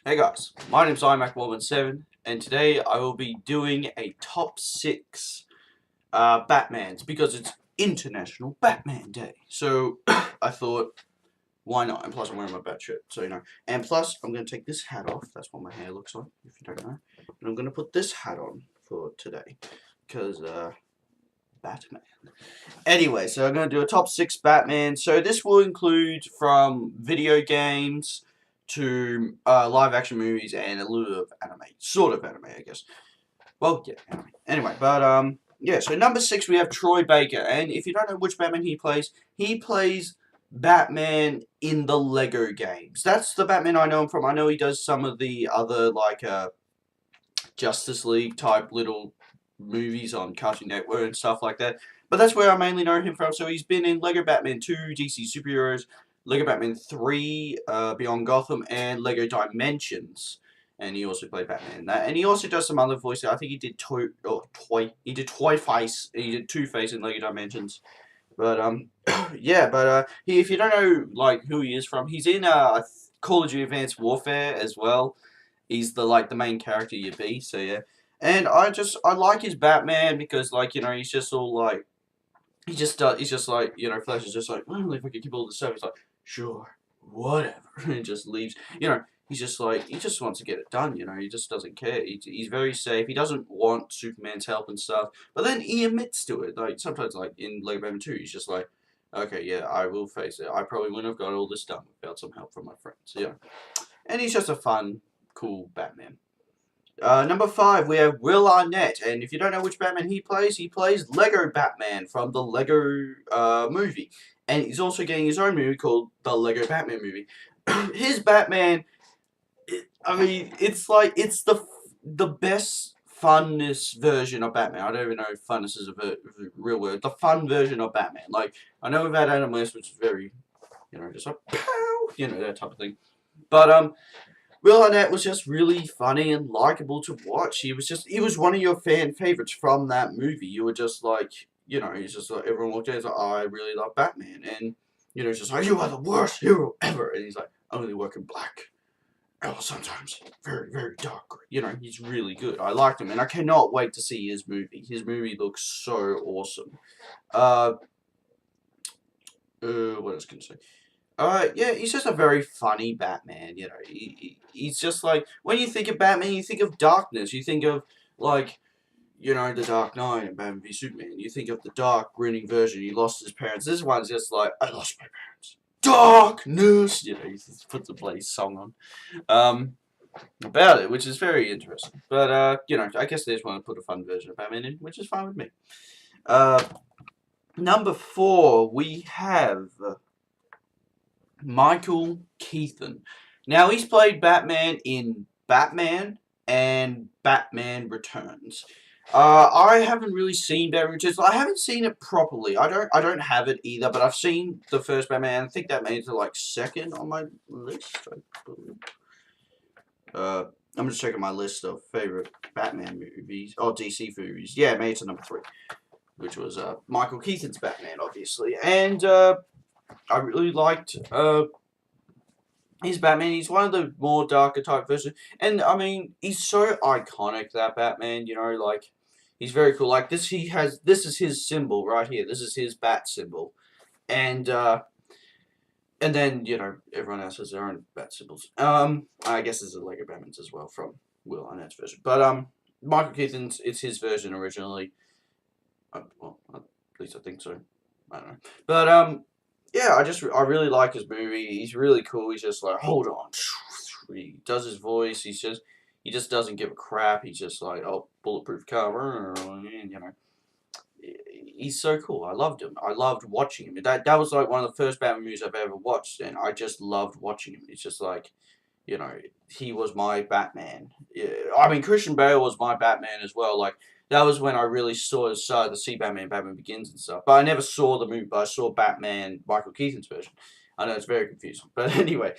Hey guys, my name's iMac117, and today I will be doing a top 6 Batmans because it's International Batman Day. So I thought, why not? And plus I'm wearing my bat shirt, so you know. And plus I'm going to take this hat off. That's what my hair looks like, if you don't know. And I'm going to put this hat on for today because Batman. Anyway, so I'm going to do a top 6 Batman. So this will include from video games to live action movies and a little of anime. Sort of anime, I guess. Well, yeah, anime. Anyway, but yeah, so number 6 we have Troy Baker. And if you don't know which Batman he plays Batman in the Lego games. That's the Batman I know him from. I know he does some of the other, like, Justice League type little movies on Cartoon Network and stuff like that. But that's where I mainly know him from. So he's been in Lego Batman 2, DC Superheroes, Lego Batman 3, Beyond Gotham, and Lego Dimensions. And he also played Batman in that. And he also does some other voices. I think he did he did Twice. He did Two-Face in Lego Dimensions. But yeah. But if you don't know like who he is from, he's in Call of Duty Advanced Warfare as well. He's the main character you be. So yeah. And I like his Batman because like he's just all like he's just like Flash is just like well if I could keep all this stuff he's like sure whatever and just leaves he's just like he just wants to get it done he just doesn't care he's very safe he doesn't want Superman's help and stuff but then he admits to it like sometimes like in Lego Batman 2 he's just like okay yeah I will face it I probably wouldn't have got all this done without some help from my friends and he's just a fun cool Batman. Number 5, we have Will Arnett, and if you don't know which Batman he plays Lego Batman from the Lego movie, and he's also getting his own movie called the Lego Batman movie. His Batman, I mean, it's the best funnest version of Batman. I don't even know if funnest is a real word. The fun version of Batman. Like I know we've had Adam West, which is very, just like pow, that type of thing, but. Will Arnett was just really funny and likable to watch. He was one of your fan favorites from that movie. You were just like, he's just like, everyone walked in and was like, oh, I really love Batman. And, it's just like, you are the worst hero ever. And he's like, I only work in black. Oh, sometimes very, very dark. He's really good. I liked him and I cannot wait to see his movie. His movie looks so awesome. What else can I say? Yeah, he's just a very funny Batman. He's just like when you think of Batman, you think of darkness. You think of like, the Dark Knight and Batman v Superman. You think of the dark, grinning version. He lost his parents. This one's just like I lost my parents. Darkness. He just puts a bloody song on, about it, which is very interesting. But I guess they just want to put a fun version of Batman in, which is fine with me. Uh, Number 4, we have. Michael Keaton. Now, he's played Batman in Batman and Batman Returns. I haven't really seen Batman Returns. I haven't seen it properly. I don't have it either, but I've seen the first Batman. I think that made it to like second on my list. I'm just checking my list of favorite Batman movies or DC movies. Yeah, it made it to number 3, which was Michael Keaton's Batman, obviously, and I really liked his Batman. He's one of the more darker type versions, and I mean, he's so iconic that Batman. Like he's very cool. Like this is his symbol right here. This is his bat symbol, and then everyone else has their own bat symbols. I guess there's a Lego Batman's as well from Will Arnett's version, but Michael Keaton's it's his version originally. Well, at least I think so. I don't know, but yeah, I really like his movie. He's really cool. He's just like, hold on. He does his voice. He just doesn't give a crap. He's just like, oh, bulletproof cover, and he's so cool. I loved him. I loved watching him. That was like one of the first Batman movies I've ever watched, and I just loved watching him. It's just like, he was my Batman. Yeah, I mean, Christian Bale was my Batman as well. Like that was when I really started to see Batman Begins and stuff. But I never saw the movie, but I saw Batman, Michael Keaton's version. I know it's very confusing. But anyway,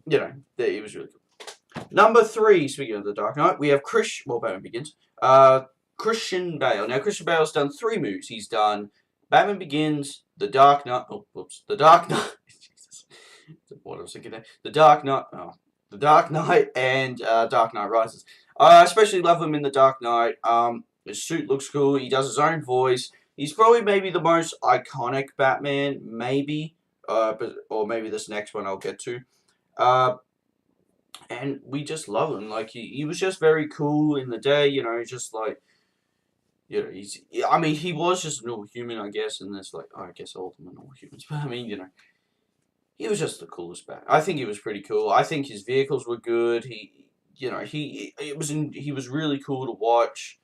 it was really cool. Number 3, speaking of the Dark Knight, we have Batman Begins. Christian Bale. Now, Christian Bale's done 3 movies. He's done Batman Begins, The Dark Knight. Oh, whoops. The Dark Knight. Jesus. What I was thinking there. The Dark Knight. Oh. The Dark Knight and Dark Knight Rises. I especially love him in The Dark Knight. His suit looks cool. He does his own voice. He's probably maybe the most iconic Batman, maybe. Or maybe this next one I'll get to. Uh, and we just love him. Like, he was just very cool in the day, you know, just like, you know, I mean, he was just a normal human, I guess, and there's like, I guess all of them are normal humans, but I mean, you know, he was just the coolest Bat. I think he was pretty cool. I think his vehicles were good. You know, he was really cool to watch.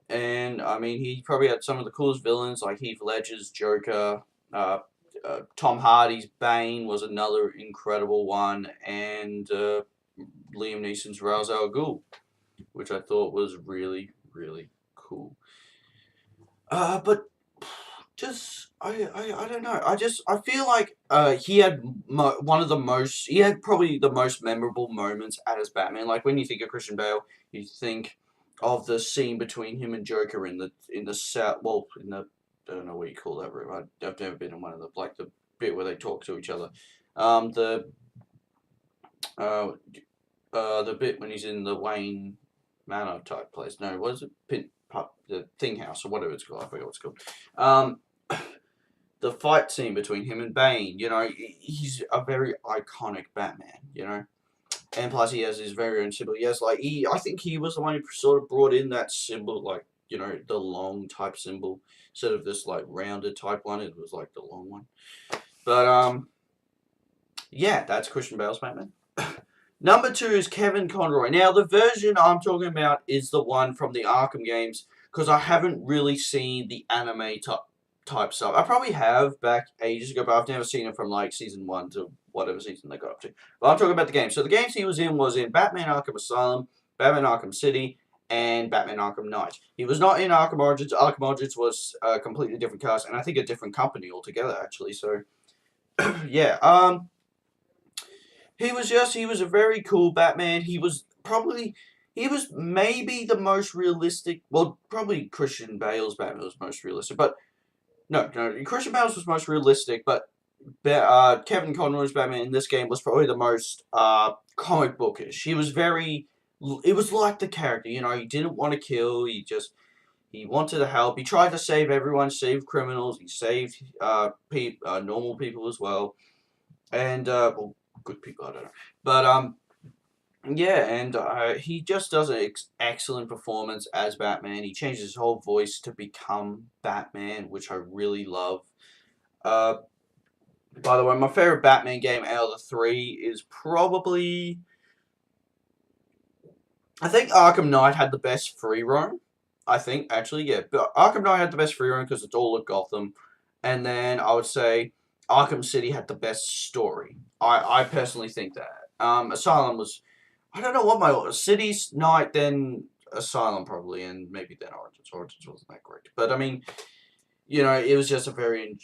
And I mean, he probably had some of the coolest villains, like Heath Ledger's Joker. Tom Hardy's Bane was another incredible one, and Liam Neeson's Ra's al Ghul, which I thought was really, really cool. But just I don't know. I feel like he had he had probably the most memorable moments as Batman. Like when you think of Christian Bale, you think of the scene between him and Joker in the set. Well, in the I don't know what you call that room. I've never been in one of the like the bit where they talk to each other. The uh the bit when he's in the Wayne Manor type place. No, what is it? The Thing House or whatever it's called. I forget what it's called. Um, the fight scene between him and Bane, you know, he's a very iconic Batman, you know. And plus he has his very own symbol. Yes, like I think he was the one who sort of brought in that symbol, like, you know, the long type symbol. Instead of this like rounded type one, it was like the long one. But yeah, that's Christian Bale's Batman. Number 2 is Kevin Conroy. Now, the version I'm talking about is the one from the Arkham games, because I haven't really seen the anime type stuff. I probably have back ages ago, but I've never seen it from like season 1 to whatever season they got up to. But I'm talking about the games. So the games he was in Batman Arkham Asylum, Batman Arkham City, and Batman Arkham Knight. He was not in Arkham Origins. Arkham Origins was a completely different cast, and I think a different company altogether, actually. So, yeah. He was a very cool Batman. He was maybe the most realistic. Well, probably Christian Bale's Batman was most realistic, but no, Christian Bale's was most realistic, but Kevin Conroy's Batman in this game was probably the most comic bookish. He was very. It was like the character, you know. He didn't want to kill. He wanted to help. He tried to save everyone, save criminals. He saved normal people as well, and well, good people. I don't know, but yeah, and he just does an excellent performance as Batman. He changes his whole voice to become Batman, which I really love. Uh, by the way, my favorite Batman game out of the 3 is probably, I think Arkham Knight had the best free roam. I think actually, yeah, but Arkham Knight had the best free roam because it's all of Gotham, and then I would say Arkham City had the best story. I personally think that. Asylum was, I don't know what my City's Night, then Asylum probably, and maybe then Origins. Origins wasn't that great, but I mean, you know, it was just a very.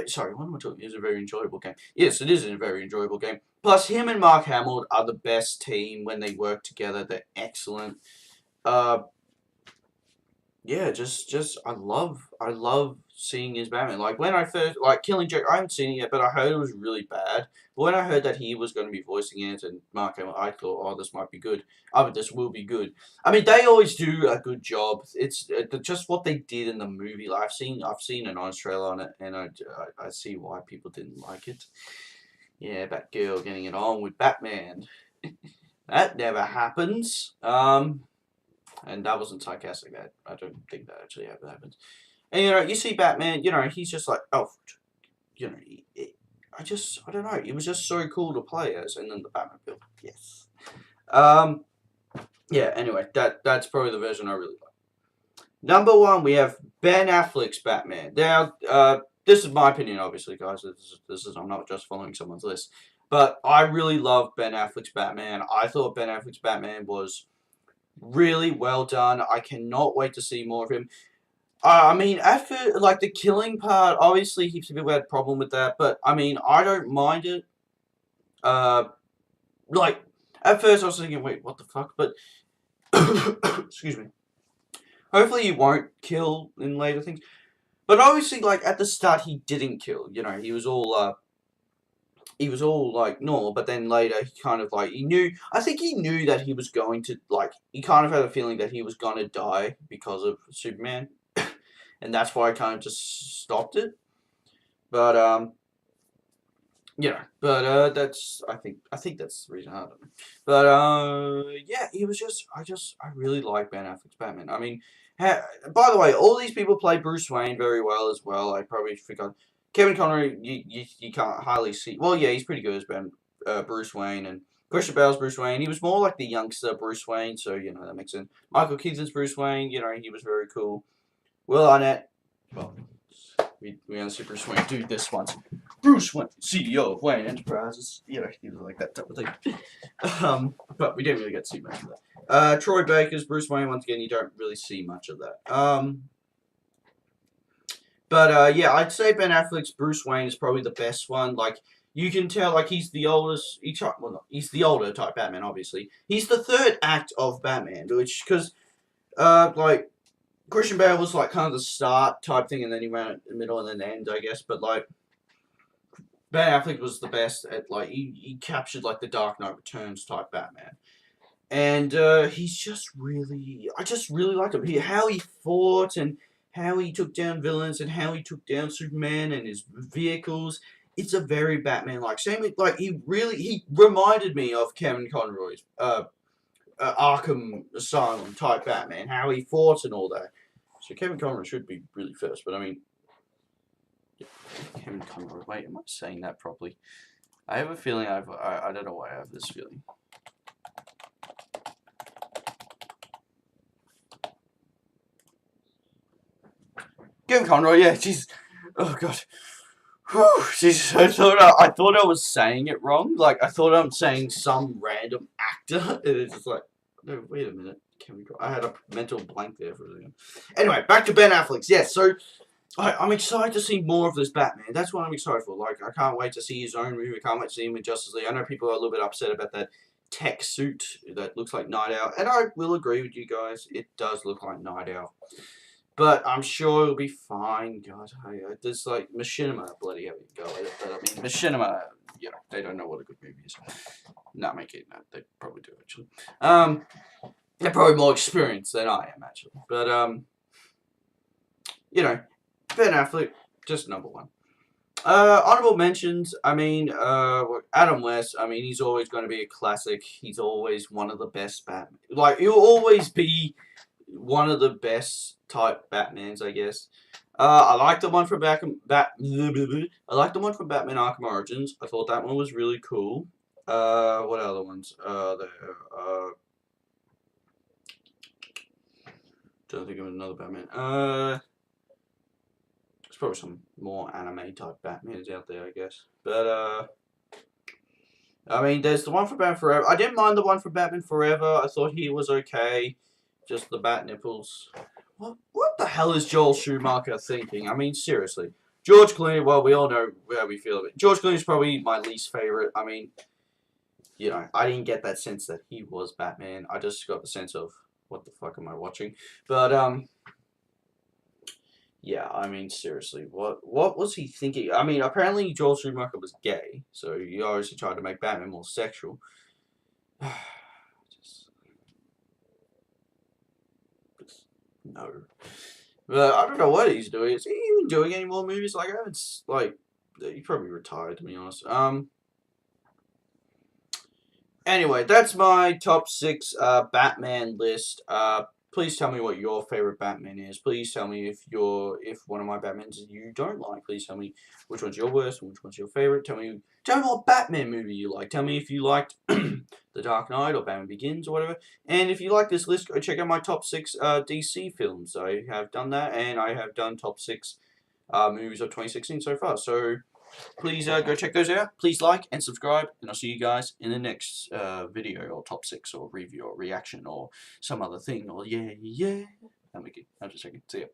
Sorry, what am I talking? It's a very enjoyable game. Yes, it is a very enjoyable game. Plus, him and Mark Hamill are the best team when they work together. They're excellent. Uh, yeah, just I love seeing his Batman. Like when I first like Killing Joke, I haven't seen it yet, but I heard it was really bad. But when I heard that he was going to be voicing it and Mark Hamill, I thought, oh, this might be good. I mean, this will be good. I mean, they always do a good job. It's just what they did in the movie. Like I've seen an honest trailer on it, and I see why people didn't like it. Yeah, Batgirl getting it on with Batman. That never happens. And that wasn't sarcastic. I don't think that actually ever happens. And you know, you see Batman. You know, he's just like, oh, you know, I don't know. It was just so cool to play as, and then the Batman build, yes. Um, yeah. Anyway, that's probably the version I really like. Number 1, we have Ben Affleck's Batman. Now, this is my opinion, obviously, guys. This is I'm not just following someone's list, but I really love Ben Affleck's Batman. I thought Ben Affleck's Batman was really well done. I cannot wait to see more of him. I mean, at first, like the killing part, obviously heaps of people had a problem with that, but I mean, I don't mind it. Uh, like at first I was thinking, wait, what the fuck? But excuse me. Hopefully he won't kill in later things. But obviously, like at the start, he didn't kill. You know, he was all he was all like normal, but then later he kind of like I think he knew that he was going to like he kind of had a feeling that he was gonna die because of Superman, and that's why I kind of just stopped it. But that's I think that's the reason. I don't know. But yeah, he was just I really like Ben Affleck's Batman. I mean, by the way, all these people play Bruce Wayne very well as well. I probably forgot Kevin Conroy. You can't hardly see. Well, yeah, he's pretty good as Bruce Wayne, and Christian Bale's Bruce Wayne. He was more like the youngster Bruce Wayne, so you know that makes sense. Michael Keaton's Bruce Wayne. You know he was very cool. Will Arnett. Well, we honestly Bruce Wayne do this once. Bruce Wayne, CEO of Wayne Enterprises. You know, he was like that type of thing. But we didn't really get to see much of that. Troy Baker's Bruce Wayne, once again, you don't really see much of that. Yeah, I'd say Ben Affleck's Bruce Wayne is probably the best one. Like, you can tell, like, he's the oldest, he's the older type Batman, obviously. He's the third act of Batman, which, because, like, Christian Bale was like kind of the start type thing, and then he went in the middle and then the end, I guess. But like Ben Affleck was the best at like he captured like the Dark Knight Returns type Batman, and he's just really I just really liked him. How he fought and how he took down villains and how he took down Superman and his vehicles. It's a very Batman like. Same with like he reminded me of Kevin Conroy's Arkham Asylum type Batman, how he fought and all that. So Kevin Conroy should be really first, but I mean, Kevin Conroy. Wait, am I saying that properly? I have a feeling I don't know why I have this feeling. Kevin Conroy, yeah, jeez. Oh god. Whew, Jesus, I thought I was saying it wrong. Like I thought I'm saying some random actor, and it's just like, no, wait a minute. I had a mental blank there for a second. Anyway, back to Ben Affleck's. Yes, so I'm excited to see more of this Batman. That's what I'm excited for. Like, I can't wait to see his own movie. I can't wait to see him in Justice League. I know people are a little bit upset about that tech suit that looks like Night Owl, and I will agree with you guys. It does look like Night Owl. But I'm sure it'll be fine. God, there's like Machinima, bloody hell, you go with it. But I mean, Machinima, you know, they don't know what a good movie is. Not make it. No, they probably do actually. They're probably more experienced than I am actually. But you know, Ben Affleck, just number one. Honorable mentions. I mean, Adam West. I mean, he's always going to be a classic. He's always one of the best Batman. Like he'll always be one of the best type Batmans, I guess. I like the one from I like the one from Batman Arkham Origins. I thought that one was really cool. What other ones? Don't think of another Batman. There's probably some more anime type Batmans out there, I guess. But I mean, there's the one for Batman Forever. I didn't mind the one for Batman Forever. I thought he was okay. Just the bat nipples. What the hell is Joel Schumacher thinking? I mean, seriously. George Clooney, well, we all know how we feel of it. George Clooney's probably my least favorite. I mean, you know, I didn't get that sense that he was Batman. I just got the sense of, what the fuck am I watching? But, yeah, I mean, seriously, what was he thinking? I mean, apparently Joel Schumacher was gay, so he obviously tried to make Batman more sexual. No. But I don't know what he's doing. Is he even doing any more movies? Like, I haven't, like, he probably retired, to be honest. Anyway, that's my top 6 Batman list. Please tell me what your favorite Batman is. Please tell me if one of my Batmans you don't like. Please tell me which one's your worst and which one's your favorite. Tell me what Batman movie you like. Tell me if you liked The Dark Knight or Batman Begins or whatever. And if you like this list, go check out my top 6 DC films. I have done that, and I have done top 6 movies of 2016 so far. So please go check those out. Please like and subscribe, and I'll see you guys in the next video or top 6 or review or reaction or some other thing or yeah. I'm just checking. See ya.